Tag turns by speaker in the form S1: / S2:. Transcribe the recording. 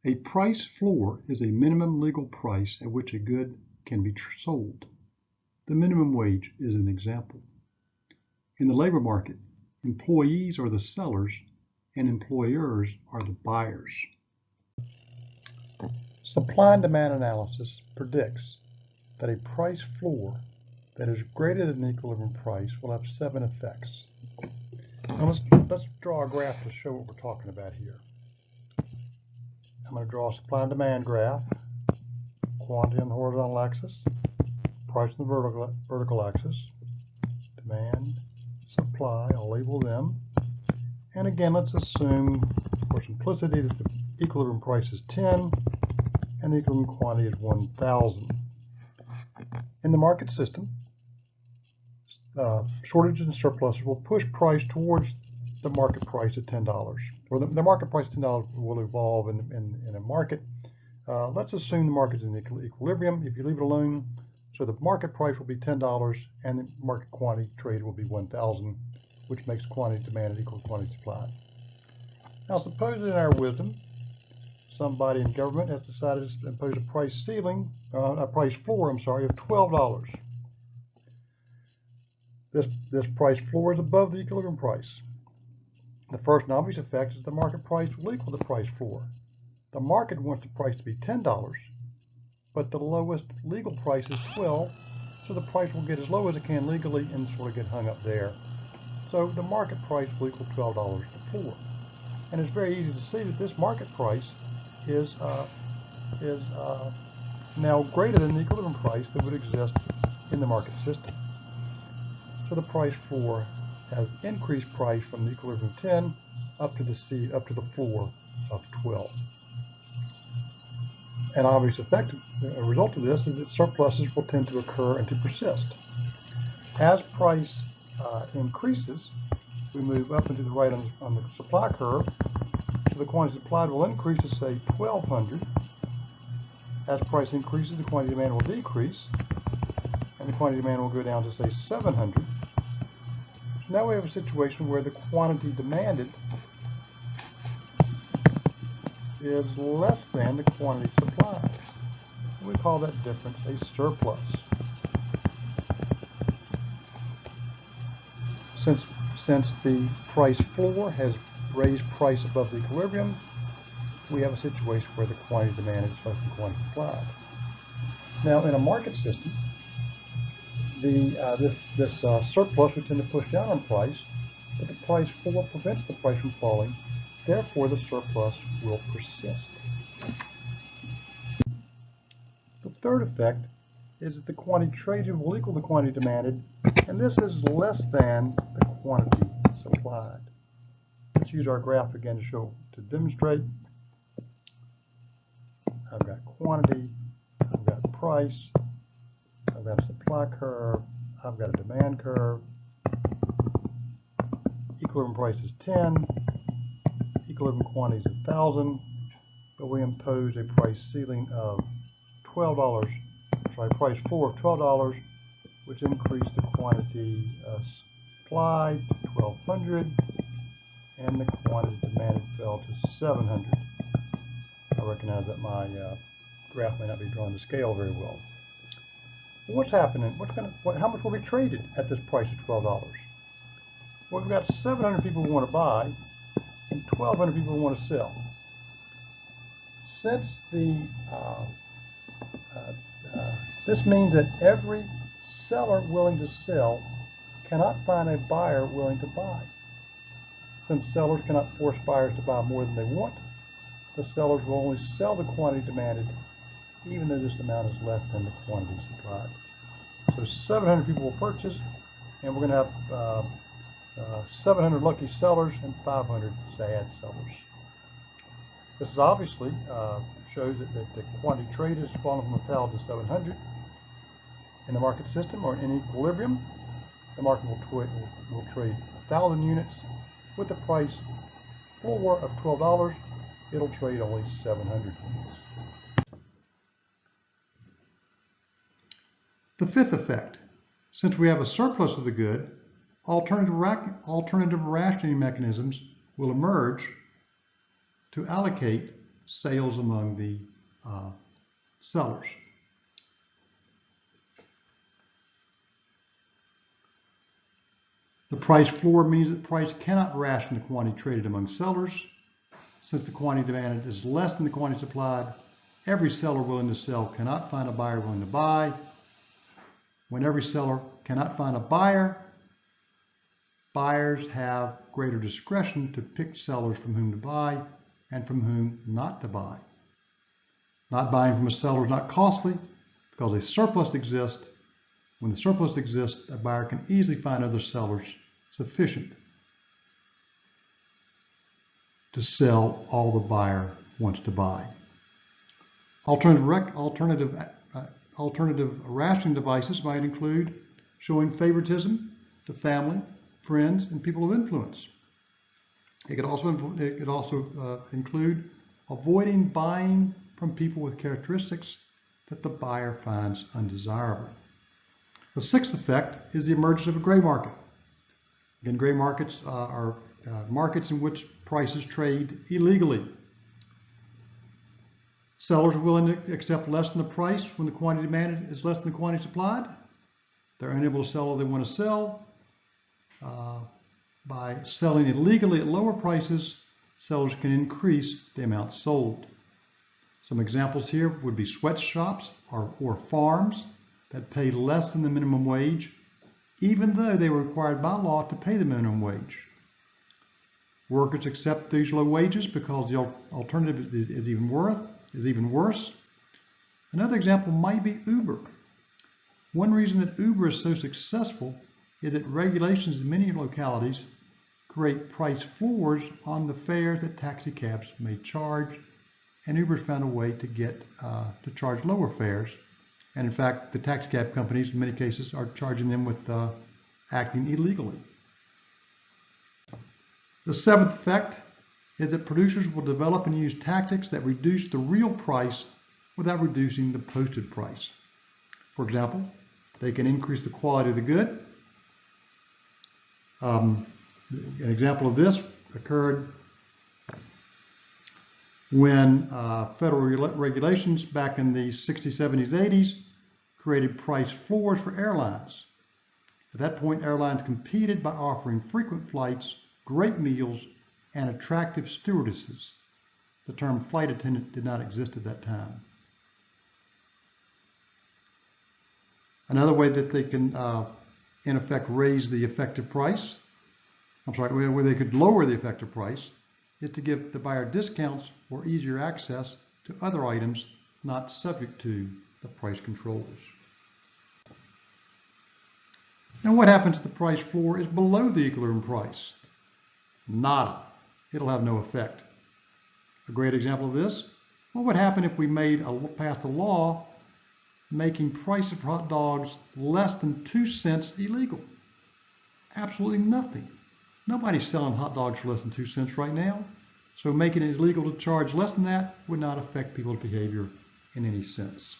S1: A price floor is a minimum legal price at which a good can be sold. The minimum wage is an example. In the labor market, employees are the sellers and employers are the buyers. Supply and demand analysis predicts that a price floor that is greater than the equilibrium price will have 7 effects. Now let's draw a graph to show what we're talking about here. I'm going to draw a supply and demand graph, quantity on the horizontal axis, price on the vertical axis, demand, supply, I'll label them. And again, let's assume for simplicity that the equilibrium price is 10 and the equilibrium quantity is 1,000. In the market system, shortages and surpluses will push price towards the market price at $10. Or the market price of $10 will evolve in a market. Let's assume the market is in equilibrium. If you leave it alone, so the market price will be $10 and the market quantity traded will be 1,000, which makes quantity demanded equal to quantity supplied. Now suppose that in our wisdom, somebody in government has decided to impose a price floor of $12. This price floor is above the equilibrium price. The first and obvious effect is the market price will equal the price floor. The market wants the price to be $10, but the lowest legal price is 12, so the price will get as low as it can legally and sort of get hung up there. So the market price will equal $12 the floor. And it's very easy to see that this market price is now greater than the equilibrium price that would exist in the market system. So the price floor has increased price from the equilibrium 10 up to the floor of 12. An obvious effect, a result of this, is that surpluses will tend to occur and to persist. As price increases, we move up and to the right on the supply curve. So the quantity supplied will increase to say 1,200. As price increases, the quantity demand will decrease, and the quantity demand will go down to say 700. Now we have a situation where the quantity demanded is less than the quantity supplied. We call that difference a surplus. Since the price floor has raised price above the equilibrium, we have a situation where the quantity demanded is less than quantity supplied. Now in a market system, this surplus would tend to push down on price, but the price floor prevents the price from falling. Therefore, the surplus will persist. The third effect is that the quantity traded will equal the quantity demanded, and this is less than the quantity supplied. Let's use our graph again to demonstrate. I've got quantity, I've got price, I've got a supply curve, I've got a demand curve. Equilibrium price is 10, equilibrium quantity is 1,000, but we impose a price ceiling of price floor of $12, which increased the quantity supplied to 1,200, and the quantity demanded fell to 700. I recognize that my graph may not be drawn to scale very well. What's happening? How much will be traded at this price of $12? Well, we've got 700 people who want to buy and 1,200 people who want to sell. Since this means that every seller willing to sell cannot find a buyer willing to buy. Since sellers cannot force buyers to buy more than they want, the sellers will only sell the quantity demanded, even though this amount is less than the quantity supplied. So 700 people will purchase, and we're going to have 700 lucky sellers and 500 sad sellers. This is obviously shows that the quantity traded has fallen from 1,000 to 700. In the market system, or in equilibrium, the market will trade 1,000 units. With the price floor of $12, it'll trade only 700 units. The fifth effect, since we have a surplus of the good, alternative rationing mechanisms will emerge to allocate sales among the sellers. The price floor means that price cannot ration the quantity traded among sellers. Since the quantity demanded is less than the quantity supplied, every seller willing to sell cannot find a buyer willing to buy. When every seller cannot find a buyer, buyers have greater discretion to pick sellers from whom to buy and from whom not to buy. Not buying from a seller is not costly because a surplus exists. When the surplus exists, a buyer can easily find other sellers sufficient to sell all the buyer wants to buy. Alternative rationing devices might include showing favoritism to family, friends, and people of influence. It could also include avoiding buying from people with characteristics that the buyer finds undesirable. The sixth effect is the emergence of a gray market. Again, gray markets are markets in which prices trade illegally. Sellers are willing to accept less than the price when the quantity demanded is less than the quantity supplied. They're unable to sell all they want to sell. By selling illegally at lower prices, sellers can increase the amount sold. Some examples here would be sweatshops or farms that pay less than the minimum wage, even though they were required by law to pay the minimum wage. Workers accept these low wages because the alternative is even worse. Another example might be Uber. One reason that Uber is so successful is that regulations in many localities create price floors on the fares that taxi cabs may charge, and Uber's found a way to get to charge lower fares. And in fact, the taxi cab companies in many cases are charging them with acting illegally. The seventh effect is that producers will develop and use tactics that reduce the real price without reducing the posted price. For example, they can increase the quality of the good. An example of this occurred when federal regulations back in the 60s, 70s, 80s created price floors for airlines. At that point, airlines competed by offering frequent flights, great meals, and attractive stewardesses. The term flight attendant did not exist at that time. Another way that they can, in effect, raise the effective price, where they could lower the effective price, is to give the buyer discounts or easier access to other items not subject to the price controls. Now, what happens if the price floor is below the equilibrium price? Nada. It'll have no effect. A great example of this, what would happen if we passed a law making prices for hot dogs less than 2 cents illegal? Absolutely nothing. Nobody's selling hot dogs for less than 2 cents right now. So making it illegal to charge less than that would not affect people's behavior in any sense.